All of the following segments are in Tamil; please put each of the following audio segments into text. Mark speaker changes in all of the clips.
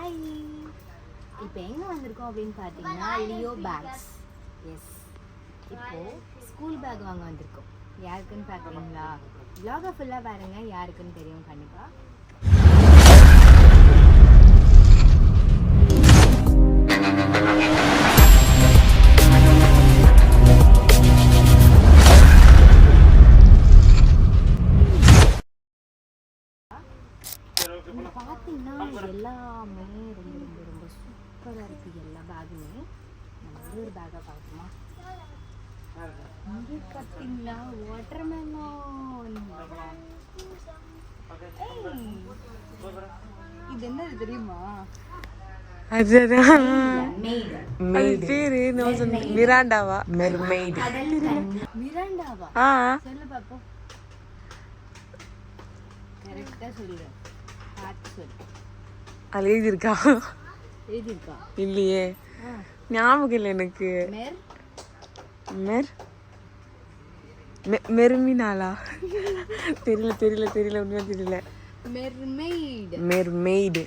Speaker 1: ஹாய், இப்போ எங்கே வந்திருக்கோம் அப்படின்னு பார்த்தீங்கன்னா லியோ பேக்ஸ். எஸ், இப்போது ஸ்கூல் பேக் வாங்க வந்திருக்கோம். யாருக்குன்னு பார்க்குறீங்களா? vlog ஃபுல்லாக பாருங்க, யாருக்குன்னு தெரியும் கண்டிப்பாக. பார்த்தீங்கன்னா எல்லாமே ரொம்ப ரொம்ப ரொம்ப சூப்பராக இருக்குது. எல்லா பேக்குமே நம்ம ஒரு பேக்காக பார்க்கணுமா? இங்கே பார்த்தீங்கன்னா வாட்டர்மெலன். இது என்னது தெரியுமா?
Speaker 2: மிராண்டாவா? மெர்மெய்டு.
Speaker 1: மிராண்டாவா? சொல்லு பாப்போம். கரெக்டா சொல்லு.
Speaker 2: அது எழுதியிருக்கா?
Speaker 1: எழுதியிருக்கா?
Speaker 2: இல்லையே, ஞாபகம் இல்லை எனக்கு. மெர்மினாலா? தெரியல தெரியல தெரியல, உண்மையா தெரியல.
Speaker 1: மெர்மெய்டு.
Speaker 2: மெர்மெய்டு.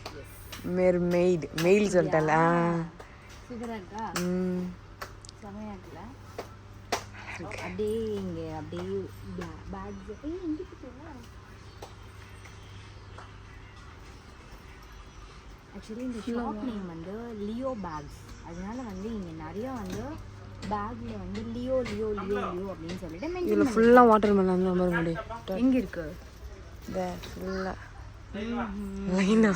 Speaker 2: மெர்மெய்டு. மெயில் சொல்லிட்டல.
Speaker 1: சூப்பரா இருக்கா? செமையா இருக்குல்ல? அப்படியே இங்க அப்படியே பேக்ஸ் எங்க இருக்குல்ல? ஆக்சுவலி இந்த ஷாப் நேம் வந்து லியோ பேக்ஸ். அதனால வந்து இங்கே நிறைய வந்து பேக்ல வந்து லியோ லியோ லியோ லியோ அப்படின்னு சொல்லிட்டு
Speaker 2: இதில் ஃபுல்லாக வாட்டர் மெலன் நம்பர் முடியும்.
Speaker 1: எங்கே இருக்கு?
Speaker 2: இந்த ஃபுல்லாக லைனா.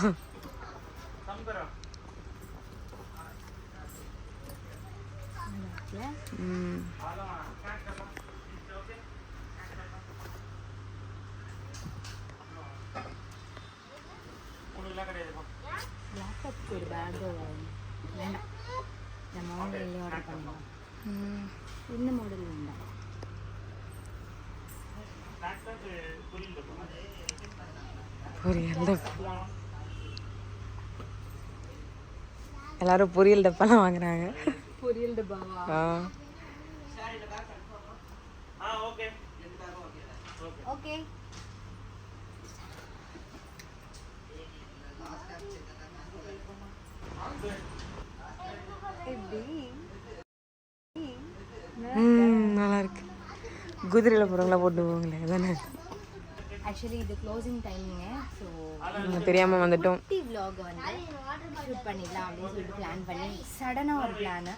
Speaker 1: லேப்டாப்க்கு ஒரு பேக் வேண்டாம், இந்த மாடல்லே ஆர்டர் பண்ணலாம். இந்த மாடல் வேண்டாம்.
Speaker 2: பொரியல் டப்பா. எல்லாரும் பொரியல் டப்பாலாம் வாங்குறாங்க.
Speaker 1: பொரியல் டப்பாவா? ஓகே.
Speaker 2: நல்லா இருக்கு. குதிரையில் போகிறவங்களா போட்டு போவாங்களே அதானே?
Speaker 1: ஆக்சுவலி இது க்ளோசிங் டைமிங்க. ஸோ
Speaker 2: தெரியாமல் வந்துட்டோம்.
Speaker 1: விலாக் வந்து ஷூட் பண்ணிடலாம் அப்படின்னு சொல்லிட்டு பிளான் பண்ணி சடனாக ஒரு பிளானு.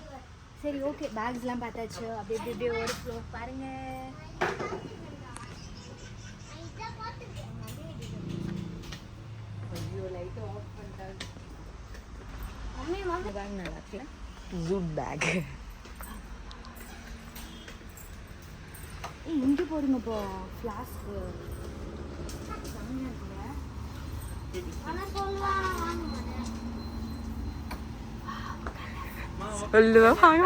Speaker 1: சரி ஓகே, பேக்ஸ்லாம் பார்த்தாச்சு. அப்படி இப்படி இப்படி ஒரு ஃப்ளோர் பாருங்க. ஐயோ, லைட்டை ஆஃப் பண்ணிட்டாங்க. பேக் நல்லா இருக்குல்ல?
Speaker 2: Jute bag.
Speaker 1: இங்கே போடுங்கப்பா ஃப்ளாஸ்க்கு.
Speaker 2: சொல்லுவா வாங்க.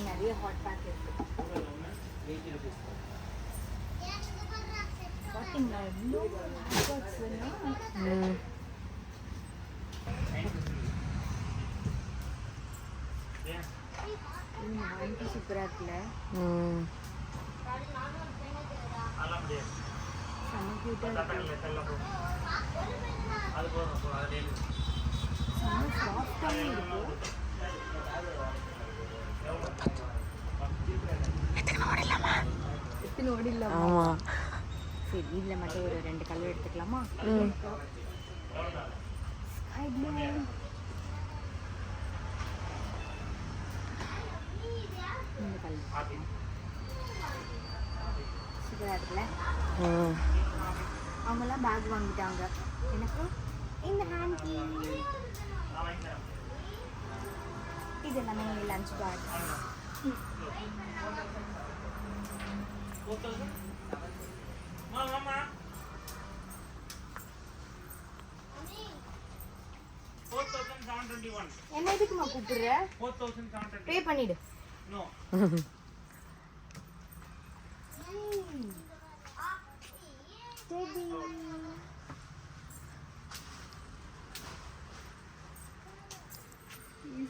Speaker 1: நிறைய ஹாட் பேக் இருக்கு. பார்த்தீங்களா எவ்வளோ பேக்ஸ்னா? வாங்கி சூப்பராக இருக்குல்ல? செம்ம க்யூட்டாக இருக்கு. செம்ம சாஃப்டாகவும் இருக்கு. எத்தனை ஓடிடலாமா?
Speaker 2: ஆமாம்.
Speaker 1: சரி, இதில் மட்டும் ஒரு 2 கலர் எடுத்துக்கலாமா? Sky blue. இந்த கலர் சூப்பராக இருக்குல்ல? அவங்கெல்லாம் பேக் வாங்கிட்டாங்க. எனக்கு இந்த ஹேண்ட்கி. இது எல்லாமே லஞ்ச் பேக். என்ன எதுக்குமா கூப்பிடுற? பே பண்ணிடு.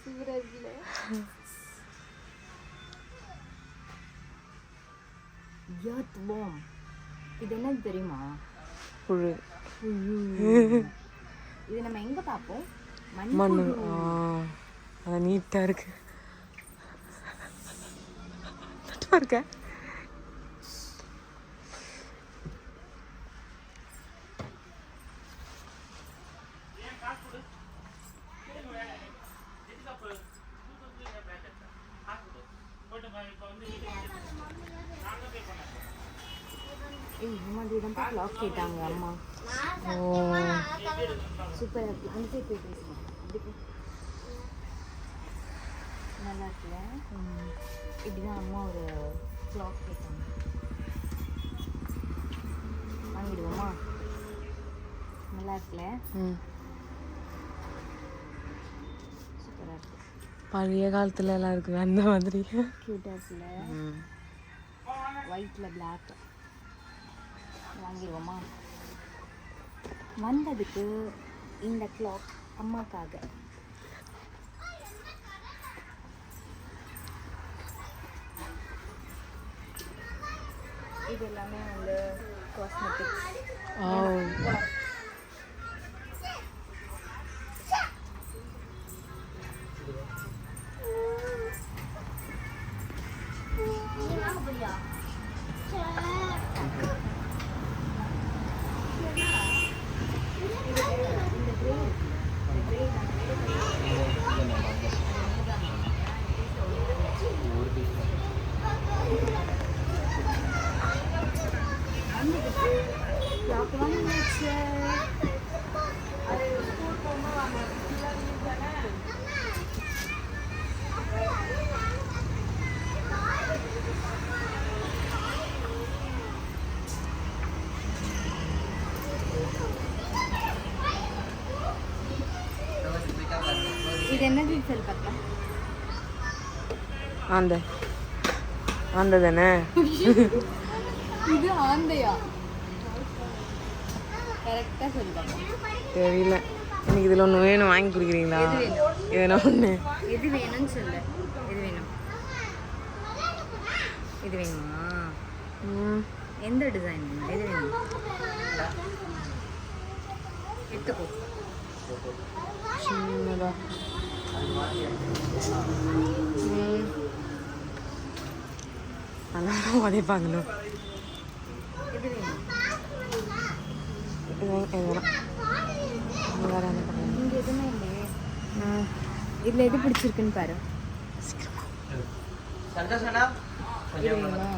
Speaker 1: சூப்பரா இருக்குல்ல. Earth warm. இது என்னது தெரியுமா?
Speaker 2: புழு.
Speaker 1: இது நம்ம எங்க பார்ப்போம்?
Speaker 2: மண்ணு. அது நீட்டாக இருக்கு. நட்டமாக இருக்க.
Speaker 1: கிளாக் கேட்டாங்க அம்மா. சூப்பராக இருக்கு. அந்த சைட் போய் பேசுவோம். நல்லா இருக்குல்ல? இப்படிதான் அம்மா ஒரு கிளாக் கேட்டாங்க. வாங்கிடுவோமா? நல்லா இருக்குல்ல? சூப்பராக இருக்கு.
Speaker 2: பழைய காலத்துல எல்லாம் இருக்கு அந்த மாதிரி.
Speaker 1: க்யூட்டாக இருக்குல்ல? ஒயிட்டில் பிளாக். வாங்கிடுவோமா? வந்ததுக்கு இந்த கிளாக் அம்மாக்காக. இது எல்லாமே வந்து காஸ்மெட்டிக்ஸ். இது என்னது சொல்லு பார்க்கலாம்.
Speaker 2: ஆந்த தானே?
Speaker 1: இது ஆந்தையா? கரெக்டாக சொல்லு பார்க்கலாம்.
Speaker 2: தெரியல. எனக்கு இதில் ஒன்று வேணும், வாங்கி கொடுக்குறீங்களா? எதுனா ஒன்று.
Speaker 1: எது வேணும்னு சொல்லு. எது வேணும்? இது வேணுமா? எந்த டிசைன் வேணும்? எது வேணும்? எடுத்துக்கோ.
Speaker 2: சின்னதா. நல்லா உதைப்பாங்களோ.
Speaker 1: எது வேணும்? இங்கே எதுவுமே இல்லையே. இதில் எது பிடிச்சிருக்குன்னு பாரு. இது வேணுமா?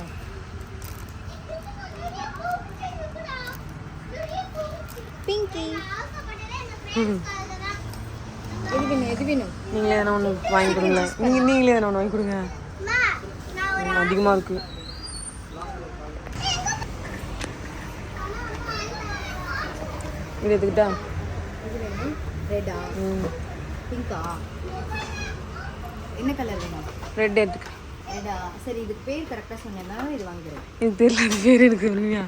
Speaker 1: பிங்கி. எது வேணும்? எது வேணும்?
Speaker 2: நீங்களே எதனா ஒன்று வாங்கி கொடுங்களேன். நீங்களே எதனா ஒன்று வாங்கி கொடுங்க. அதிகமாக இருக்கு. இது எடுத்துக்கிட்டா?
Speaker 1: இது வேணும். ரெட்டா? பிங்கா? என்ன கலர் வேணும்?
Speaker 2: ரெட் எடுத்துக்க.
Speaker 1: ரெட்டா? சரி, இதுக்கு பேர் கரெக்டாக சொன்னேன்னா இது வாங்கிடுறேன்.
Speaker 2: எனக்கு தெரியல, அது பேர் எனக்கு இல்லையா?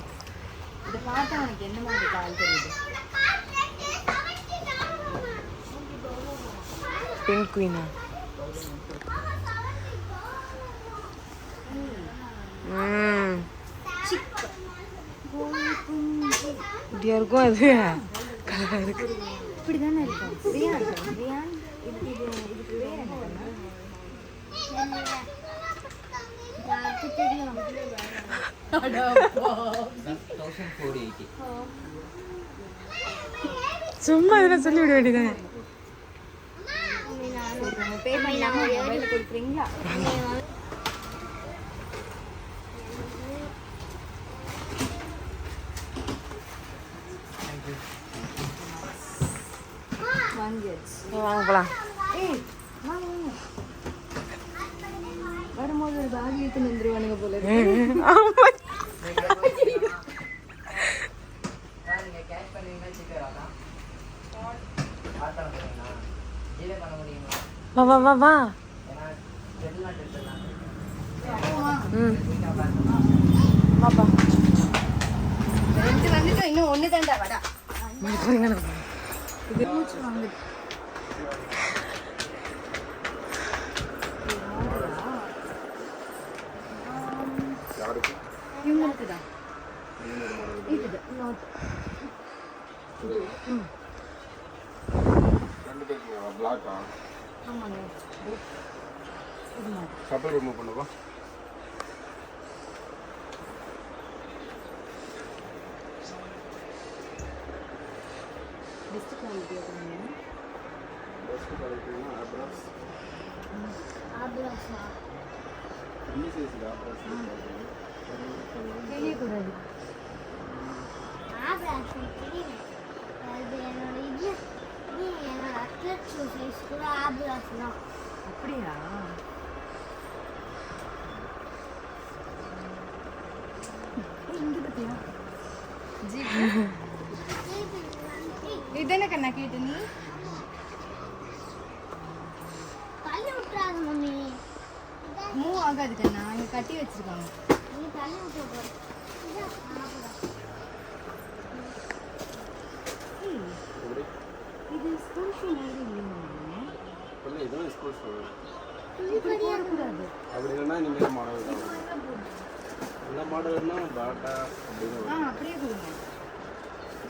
Speaker 1: இதை பார்த்தா உனக்கு என்ன மாதிரி கால் தெரியுது?
Speaker 2: பிங்க் குயினா? இப்படியா இருக்கும் அது? கலராக இருக்கு.
Speaker 1: இப்படி தானே இருக்கும். ரியான் ரியான் இதுக்கு பேர் என்ன பண்ணா?
Speaker 2: சும்மா இதெல்லாம் சொல்லி விட வேண்டியதானே.
Speaker 1: பே பண்ணலாமா? மொபைலில் கொடுக்குறீங்களா?
Speaker 2: வாங்க போகலாம்.
Speaker 1: ஏய் வாங்க வாங்க. வரும்போது ஒரு பேக் எடுத்து வந்துருவானுங்க போல இருக்கு.
Speaker 2: வா வா வா வா. வாப்பா.
Speaker 1: ரெண்டு வந்துட்டோம், இன்னும் ஒன்று தாண்டா. வடா
Speaker 2: இது
Speaker 1: மூச்சு வாங்குது. இவங்களுக்கு தான் இருக்குது நோட்
Speaker 3: ரெண்டு பேருக்கு பிளாக்கா
Speaker 1: ஆமாங்க இது மாதிரி
Speaker 3: சப்பல் ரிமூவ் பண்ணுவா
Speaker 1: பெஸ்ட் குவாலிட்டியாக பண்ணுங்க
Speaker 3: பெஸ்ட் குவாலிட்டினா ஆப்ராஸ்
Speaker 1: ஆப்ராஸா
Speaker 3: இந்த சைஸ்ல ஆப்ராஸ்
Speaker 1: தெரியக்கூடாது
Speaker 4: ஆப்ராஸ் தெரியும் அது என்னோட இது என்னோட அத்லட் ஷூ சைஸ் கூட ஆப்ராஸ் தான்
Speaker 1: அப்படியா இங்கே பார்த்தியா ஜீப் இதானே கண்ணா கேட்டு நீ
Speaker 4: தள்ளி விட்டுறாது மம்மி
Speaker 1: மூவ் ஆகாது கண்ணா இங்கே கட்டி வச்சிருக்காங்க
Speaker 4: நீ தள்ளி விட்டு
Speaker 1: இது ஸ்கூல் ஷூ மாதிரி இல்லைங்க
Speaker 3: இல்லை இதுதான் ஸ்கூல் ஷூ
Speaker 1: இப்படி போடக்கூடாது
Speaker 3: அப்படி இல்லைன்னா நீங்கள் மாடல் தான் என்ன மாடல்னா பாட்டா அப்படின்னு
Speaker 1: அப்படியே கொடுங்க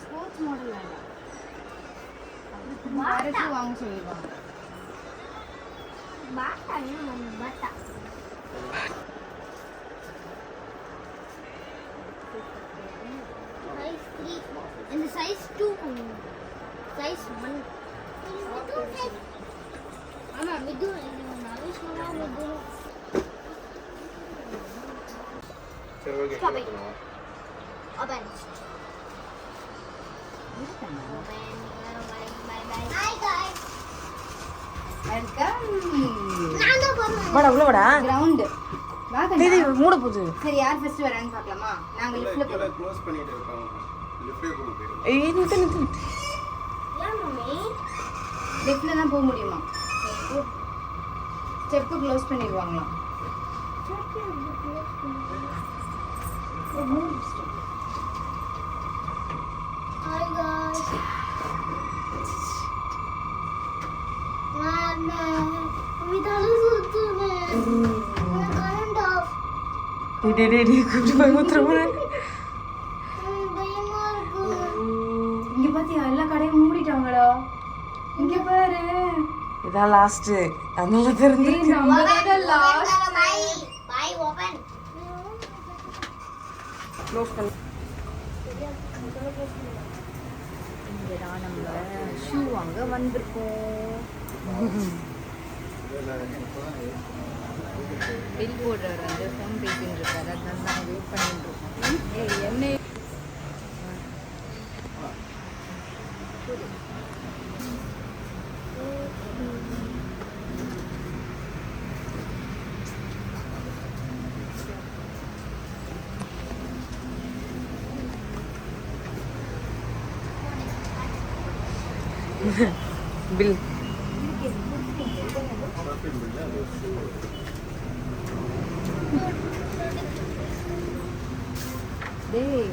Speaker 1: ஸ்போர்ட்ஸ் மாடல் வேண்டாம் வேறு ஷூ வாங்க சொல்லிடுவாங்க
Speaker 4: பாட்டா என்ன மம்மி பாட்டா சைஸ் 3 இந்த சைஸ் 2 சைஸ் 1 ஆமா மிது நாவே சொன்னா மிது
Speaker 3: சரி ஓகே
Speaker 4: Stop it.
Speaker 3: பண்ணுவோம்
Speaker 4: ஓபன்
Speaker 1: இருக்கண்ணா
Speaker 4: Hi guys
Speaker 1: வெல்கம்
Speaker 4: நான் தான் போறேன்
Speaker 2: வாடா உள்ள வாடா
Speaker 1: கிரவுண்ட் வா
Speaker 2: டேய்
Speaker 1: கண்ணா
Speaker 2: டேய் மூட போகுது
Speaker 1: சரி யார் ஃபர்ஸ்ட் வரான்னு பார்க்கலாமா நாங்க லிஃப்ட்ல போறோம்
Speaker 3: க்ளோஸ் பண்ணிட்டு இருக்காங்க லிஃப்டே கொண்டு போயிடும்
Speaker 2: ஏய் நித்து நித்து
Speaker 4: ஏன் மம்மி
Speaker 1: லிஃப்ட்ல தான் போக முடியுமா ஸ்டெப் க்ளோஸ் பண்ணிடுவாங்களாம்
Speaker 4: Hi guys நான் விதால சுத்துறேன் கரண்ட் ஆஃப்
Speaker 2: டேய் டேய் டேய் கூப்பிட்டு போய் ஊத்துறவனே
Speaker 4: பயமா இருக்கு
Speaker 1: இங்க பாத்தியா எல்லா கடையும் மூடிட்டாங்களா இங்க பாரு
Speaker 2: இதான் லாஸ்ட் அதனால தெரிஞ்சு
Speaker 1: ஏய் நம்ம தான் லாஸ்ட்
Speaker 4: பை ஓபன்
Speaker 2: க்ளோஸ் பண்ணு
Speaker 1: இங்க தான் நம்ம ஷூ வாங்க வந்திருக்கோம் பில் போடுறவர் வந்து ஃபோன் பேசிட்டு இருக்காரு அதான் நாங்கள் வெயிட் பண்ணிட்டு இருக்கோம் ஏய் என்ன
Speaker 2: பில்
Speaker 1: டேய்